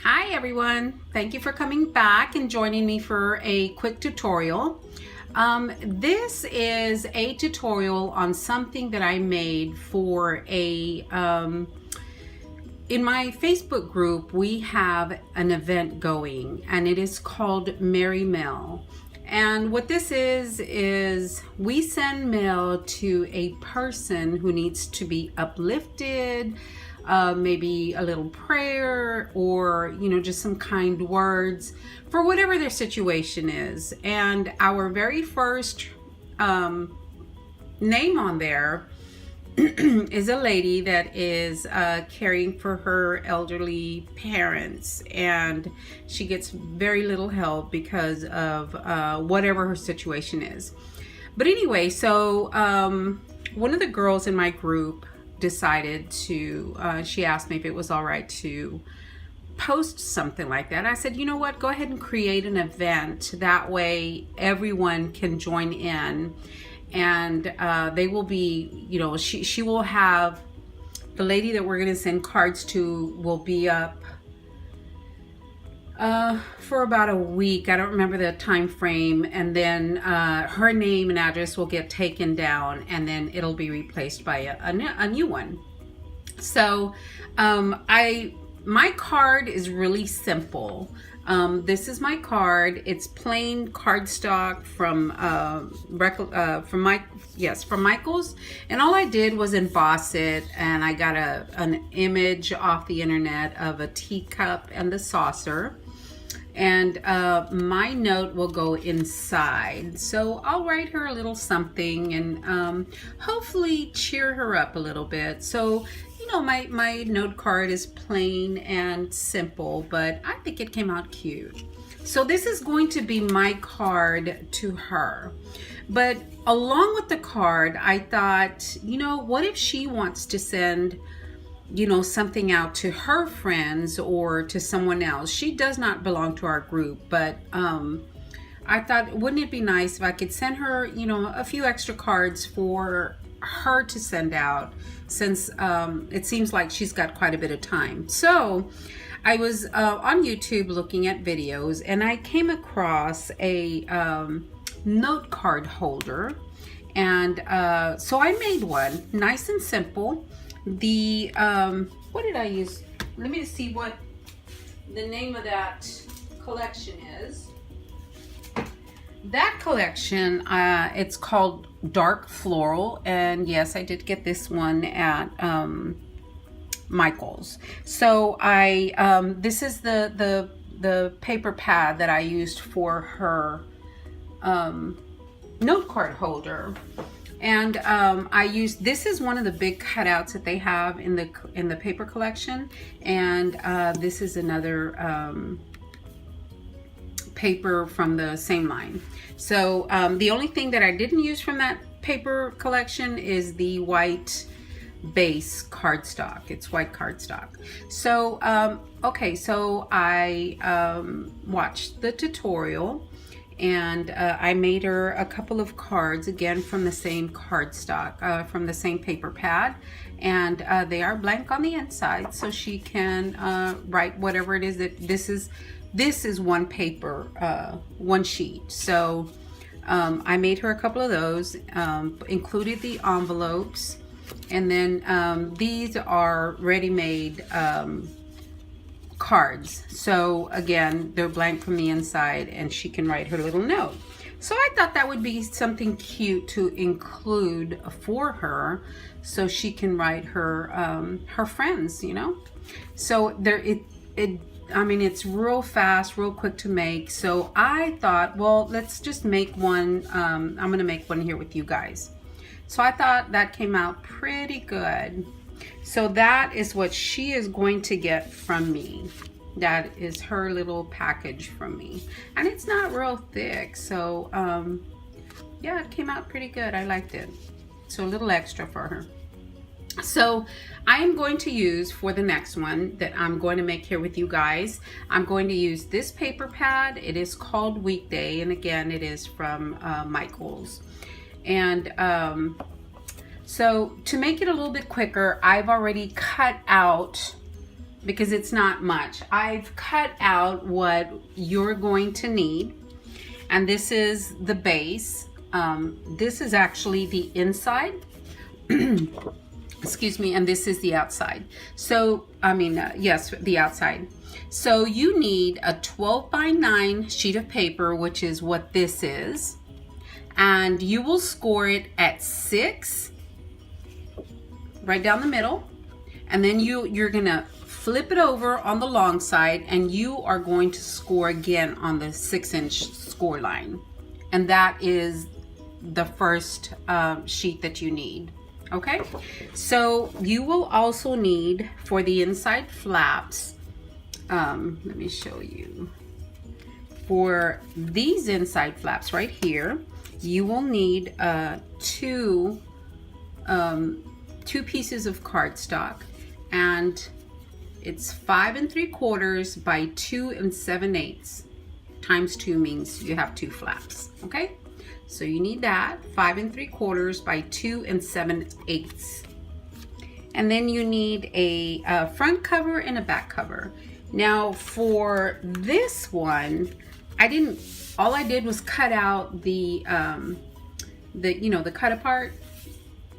Hi everyone, thank you for coming back and joining me for a quick tutorial. This is a tutorial on something that I made for in my Facebook group. We have an event going and it is called Merry Mail. And what this is we send mail to a person who needs to be uplifted, maybe a little prayer, or just some kind words for whatever their situation is. And our very first name on there is a lady that is caring for her elderly parents, and she gets very little help because of whatever her situation is. But anyway, so one of the girls in my group decided to, she asked me if it was all right to post something like that. I said, you know what, go ahead and create an event. That way everyone can join in, and they will be, she will have, the lady that we're going to send cards to will be up for about a week. I don't remember the time frame, and then her name and address will get taken down, and then it'll be replaced by a new one. So my card is really simple. This is my card. It's plain cardstock from Michaels, and all I did was emboss it, and I got an image off the internet of a teacup and the saucer, and my note will go inside. So I'll write her a little something and hopefully cheer her up a little bit. So my note card is plain and simple, but I think it came out cute. So this is going to be my card to her. But along with the card, I thought, what if she wants to send something out to her friends or to someone else? She does not belong to our group, but I thought, wouldn't it be nice if I could send her, a few extra cards for her to send out, since it seems like she's got quite a bit of time. So I was on YouTube looking at videos, and I came across a note card holder, and so I made one, nice and simple. The what did I use? Let me see what the name of that collection is. That collection, it's called Dark Floral, and yes, I did get this one at Michaels. So this is the paper pad that I used for her note card holder. And I used, this is one of the big cutouts that they have in the paper collection, and this is another paper from the same line. So the only thing that I didn't use from that paper collection is the white base cardstock. It's white cardstock. So okay, so I watched the tutorial, and I made her a couple of cards, again from the same cardstock, from the same paper pad, and they are blank on the inside, so she can write whatever it is that this is one paper, one sheet. So I made her a couple of those, included the envelopes, and then these are ready-made cards. So again, they're blank from the inside, and she can write her little note. So I thought that would be something cute to include for her, so she can write her her friends, So I mean, it's real fast, real quick to make. So I thought, well, let's just make one. I'm gonna make one here with you guys. So I thought that came out pretty good. So that is what she is going to get from me. That is her little package from me. And it's not real thick, so yeah, it came out pretty good. I liked it. So a little extra for her. So I am going to use, for the next one that I'm going to make here with you guys, I'm going to use this paper pad. It is called Weekday, and again, it is from Michaels. And so to make it a little bit quicker, I've already cut out because it's not much. I've cut out what you're going to need, and this is the base. This is actually the inside. Excuse me, and this is the outside. So, yes, the outside. So you need a 12x9 sheet of paper, which is what this is. And you will score it at 6, right down the middle. And then you're gonna flip it over on the long side, and you are going to score again on the 6-inch score line. And that is the first sheet that you need. Okay, so you will also need, for the inside flaps, let me show you. For these inside flaps right here, you will need two pieces of cardstock, and it's 5 3/4 by 2 7/8. Times 2 means you have 2 flaps. Okay. So you need that, 5 3/4 by 2 7/8. And then you need a front cover and a back cover. Now for this one, all I did was cut out the cut apart.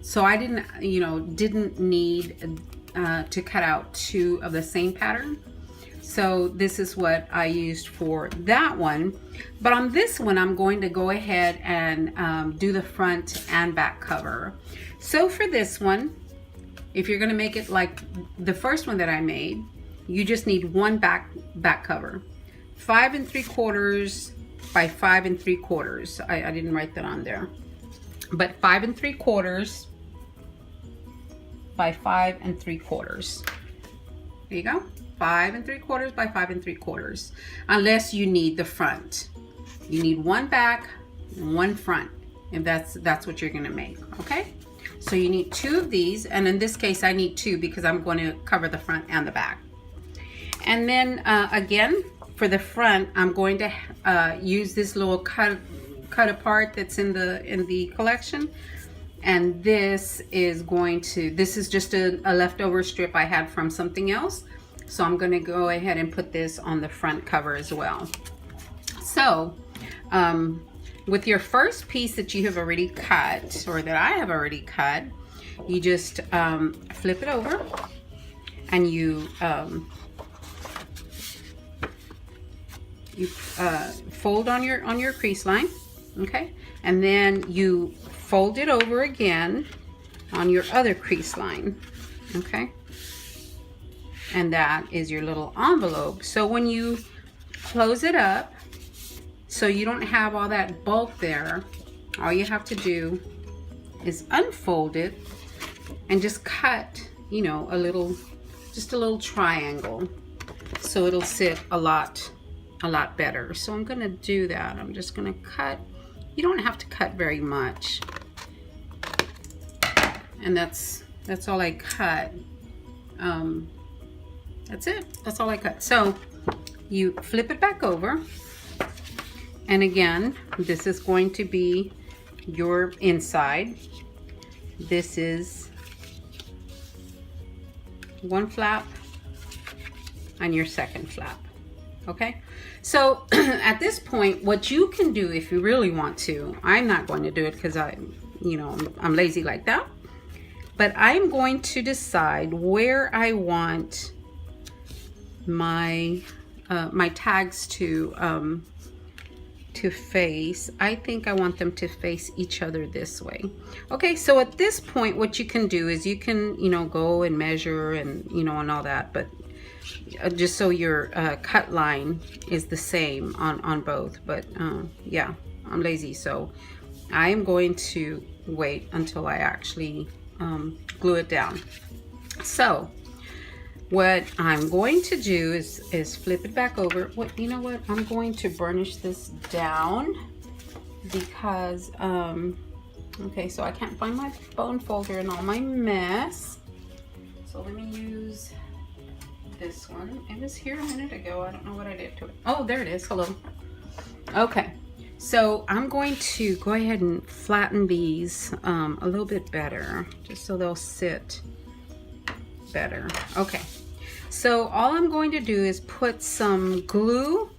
So I didn't need to cut out 2 of the same pattern. So this is what I used for that one. But on this one, I'm going to go ahead and do the front and back cover. So for this one, if you're gonna make it like the first one that I made, you just need one back cover. 5 3/4 by 5 3/4. I didn't write that on there. But 5 3/4 by 5 3/4. There you go. 5 3/4 by 5 3/4, unless you need the front. You need one back and one front, if that's what you're gonna make. Okay, so you need 2 of these, and in this case I need 2 because I'm going to cover the front and the back. And then again, for the front, I'm going to use this little cut apart that's in the collection. And this is just a leftover strip I had from something else. So I'm gonna go ahead and put this on the front cover as well. So with your first piece that you have already cut, or that I have already cut, you just flip it over, and you fold on your crease line, okay? And then you fold it over again on your other crease line, okay? And that is your little envelope. So when you close it up, so you don't have all that bulk there, all you have to do is unfold it and just cut, just a little triangle, so it'll sit a lot better. So I'm gonna do that. I'm just gonna cut. You don't have to cut very much. And that's all I cut. That's it. That's all I cut. So you flip it back over, and again, this is going to be your inside. This is one flap and your second flap. Okay, so at this point, what you can do if you really want to, I'm not going to do it because I'm lazy like that, but I'm going to decide where I want my my tags to face. I think I want them to face each other this way. Okay, so at this point, what you can do is you can go and measure and and all that, but just so your cut line is the same on both. But yeah, I'm lazy, so I am going to wait until I actually glue it down. So what I'm going to do is flip it back over. You know what? I'm going to burnish this down because, okay, so I can't find my bone folder and all my mess. So let me use this one. It was here a minute ago. I don't know what I did to it. Oh, there it is. Hello. Okay. So I'm going to go ahead and flatten these a little bit better, just so they'll sit better. Okay. So all I'm going to do is put some glue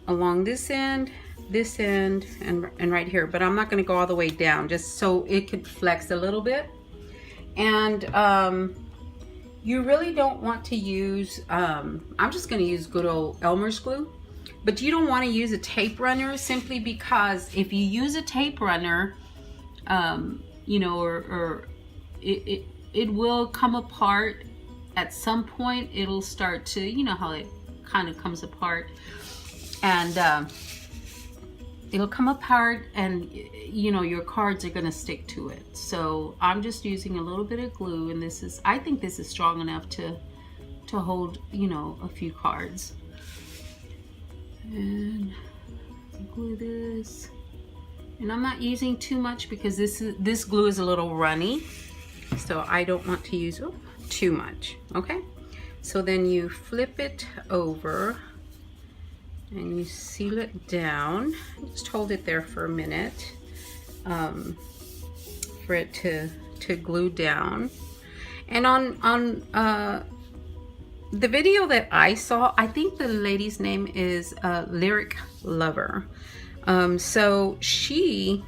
along this end, and right here, but I'm not going to go all the way down, just so it could flex a little bit. And you really don't want to use, I'm just going to use good old Elmer's glue, but you don't want to use a tape runner, simply because if you use a tape runner, you know, or it will come apart at some point. It'll start to, you know how it kind of comes apart, and it'll come apart, and you know, your cards are going to stick to it. So I'm just using a little bit of glue, and this is, I think this is strong enough to hold, you know, a few cards. And glue this, and I'm not using too much because this glue is a little runny, so I don't want to use too much. Okay, so then you flip it over and you seal it down. Just hold it there for a minute for it to glue down. And on the video that I saw, I think the lady's name is Lyric Lover. So she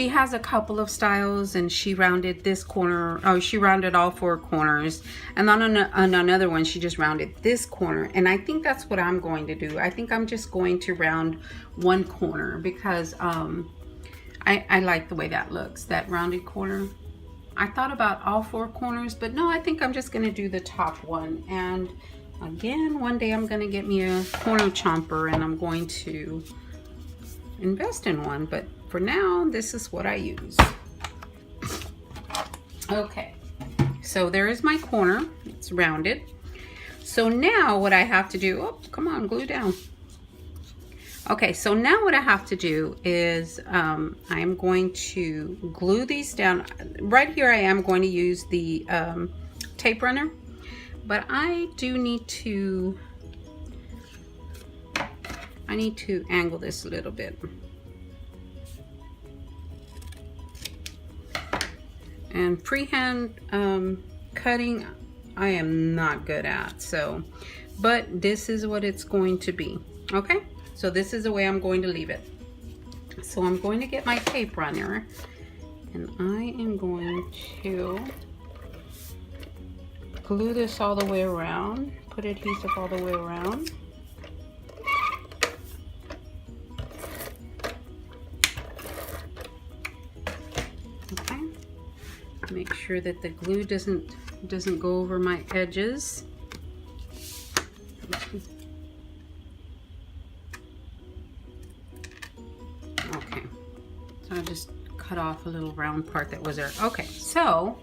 has a couple of styles, and she rounded this corner. Oh, she rounded all 4 corners, and on another one she just rounded this corner. And I think that's what I'm going to do. I think I'm just going to round 1 corner because I like the way that looks, that rounded corner. I thought about all 4 corners, but no, I think I'm just going to do the top one. And again, one day I'm going to get me a corner chomper, and I'm going to invest in one, but for now this is what I use. Okay, so there is my corner. It's rounded. So now what I have to do, oh, come on, glue down. Okay, so now what I have to do is I'm going to glue these down. Right here I am going to use the tape runner, but I do need to, angle this a little bit. And freehand cutting I am not good at, so, but this is what it's going to be. Okay, so this is the way I'm going to leave it. So I'm going to get my tape runner, and I am going to glue this all the way around, put adhesive all the way around. Okay, make sure that the glue doesn't go over my edges. Okay, so I just cut off a little round part that was there. Okay, so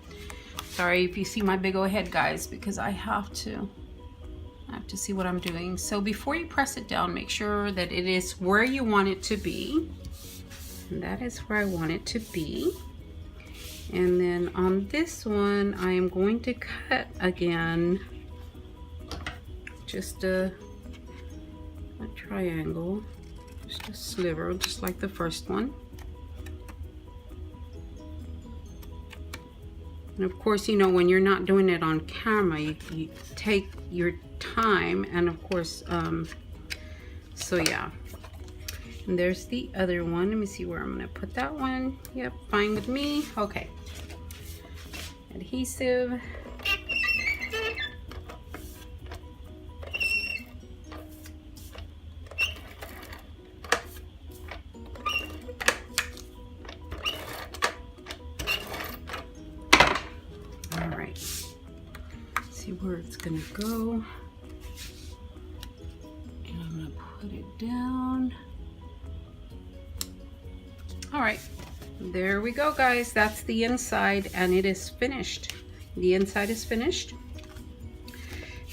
sorry if you see my big old head, guys, because I have to see what I'm doing. So before you press it down, make sure that it is where you want it to be, and that is where I want it to be. And then on this one, I am going to cut again, just a triangle, just a sliver, just like the first one. And of course, you know, when you're not doing it on camera, you take your time, and of course, so yeah. And there's the other one. Let me see where I'm gonna put that one. Yep, fine with me. Okay. Adhesive. All right. See where it's gonna go. And I'm gonna put it down. All right, there we go, guys. That's the inside, and it is finished. The inside is finished.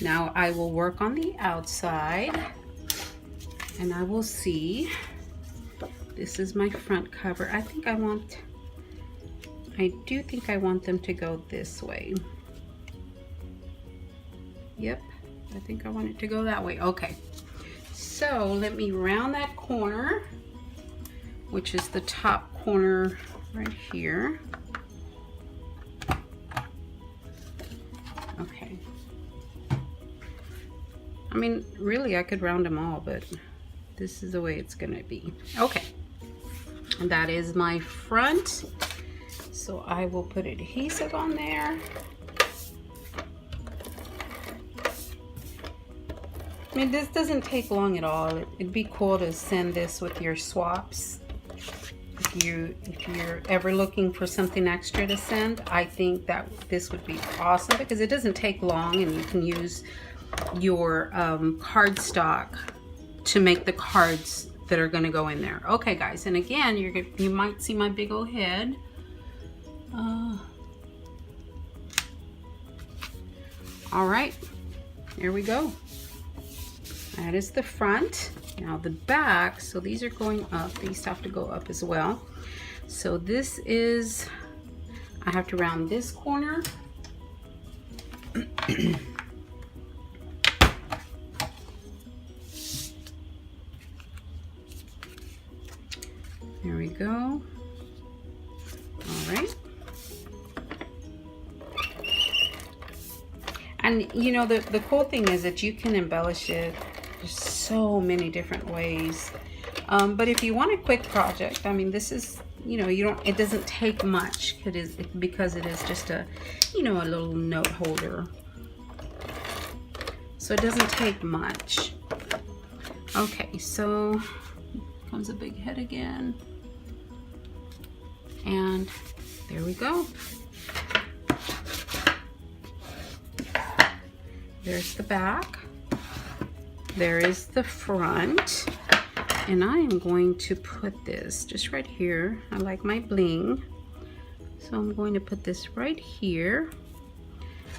Now I will work on the outside, and I will see. This is my front cover. I do think I want them to go this way. Yep, I think I want it to go that way. Okay, so let me round that corner, which is the top corner right here. Okay, I mean, really, I could round them all, but this is the way it's gonna be. Okay, and that is my front. So I will put adhesive on there. I mean, this doesn't take long at all. It'd be cool to send this with your swaps. If you're ever looking for something extra to send, I think that this would be awesome because it doesn't take long, and you can use your cardstock to make the cards that are going to go in there. Okay, guys, and again, you might see my big old head. All right, here we go. That is the front. Now the back, so these are going up. These have to go up as well. So this is, I have to round this corner. There we go. All right. And you know, the cool thing is that you can embellish it. There's so many different ways. But if you want a quick project, I mean, this is, you know, it doesn't take much. Because it is just a, you know, a little note holder. So it doesn't take much. Okay, so comes a big head again. And there we go. There's the back. There is the front. And I am going to put this just right here. I like my bling. So I'm going to put this right here.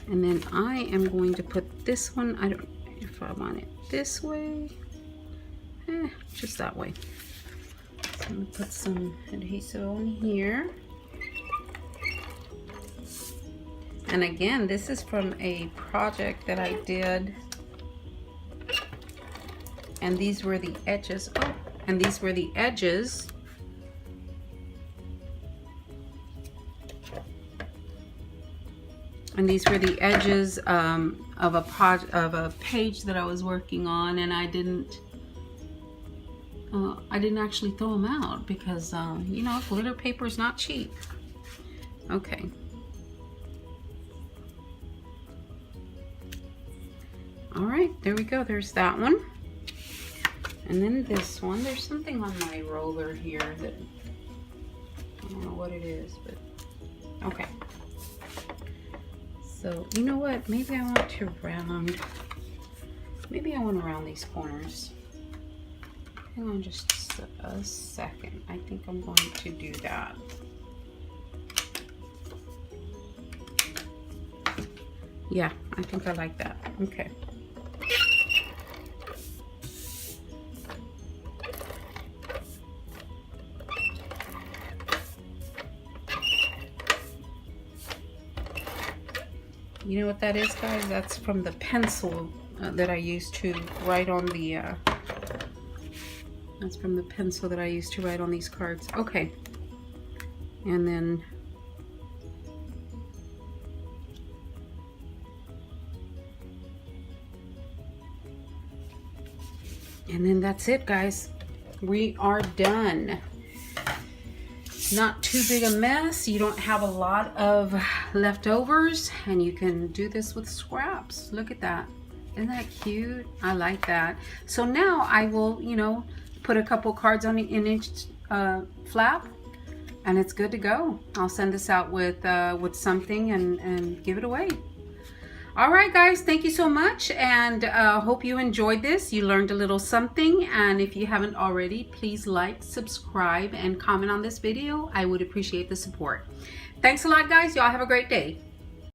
And then I am going to put this one, I don't know if I want it this way. Just that way. So I'm gonna put some adhesive on here. And again, this is from a project that I did. And these were the edges. Oh, and these were the edges. And these were the edges of a page that I was working on, and I didn't actually throw them out because you know, glitter paper is not cheap. Okay. All right, there we go. There's that one. And then this one, there's something on my roller here that I don't know what it is, but okay. So, you know what? Maybe I want to round these corners. Hang on just a second. I think I'm going to do that. Yeah, I think I like that. Okay. You know what that is, guys? That's from the pencil that I used to write on the, that's from the pencil that I used to write on these cards. Okay. And then, that's it, guys. We are done. Not too big a mess. You don't have a lot of leftovers, and you can do this with scraps. Look at that. Isn't that cute? I like that. So now I will, you know, put a couple cards on in each flap, and it's good to go. I'll send this out with something and give it away. All right, guys, thank you so much, and hope you enjoyed this. You learned a little something, and if you haven't already, please like, subscribe, and comment on this video. I would appreciate the support. Thanks a lot, guys. Y'all have a great day.